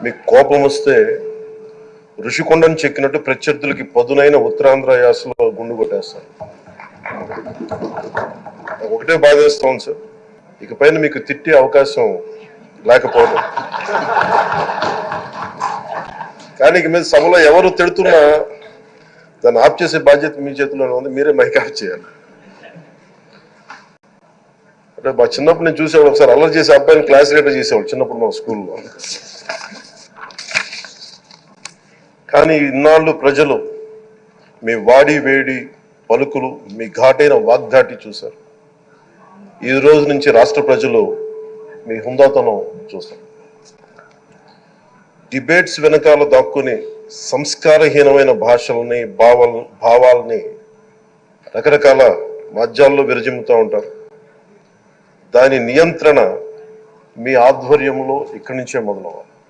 మీకు కోపం వస్తే ఋషికొండను చెక్కినట్టు ప్రత్యర్థులకి పదునైన ఉత్తరాంధ్ర యాసలో గుండు కొట్టేస్తారు. ఒకటే బాధేస్తాం సార్, ఇకపైన మీకు తిట్టే అవకాశం లేకపోవడం. కానీ ఇక మీద సభలో ఎవరు తిడుతున్నా దాన్ని ఆఫ్ చేసే బాధ్యత మీ చేతిలోనే ఉంది. మీరే మైక్ ఆఫ్ చేయాలి. అంటే మా చిన్నప్పుడు నేను చూసేవాడు, ఒకసారి అల్లరి చేసే అబ్బాయిని క్లాస్ లీడర్ చేసేవాడు చిన్నప్పుడు మా స్కూల్లో. కానీ ఇన్నాళ్ళు ప్రజలు మీ వాడి వేడి పలుకులు, మీ ఘాటైన వాగ్ధాటి చూశారు. ఈ రోజు నుంచి రాష్ట్ర ప్రజలు మీ హుందాతనం చూస్తారు. డిబేట్స్ వెనకాల దాక్కుని సంస్కారహీనమైన భాషల్ని భావాల్ని రకరకాల మాధ్యాల్లో విరజిమ్ముతూ ఉంటారు. దాని నియంత్రణ మీ ఆధ్వర్యంలో ఇక్కడి నుంచే మొదలవ్వాలి.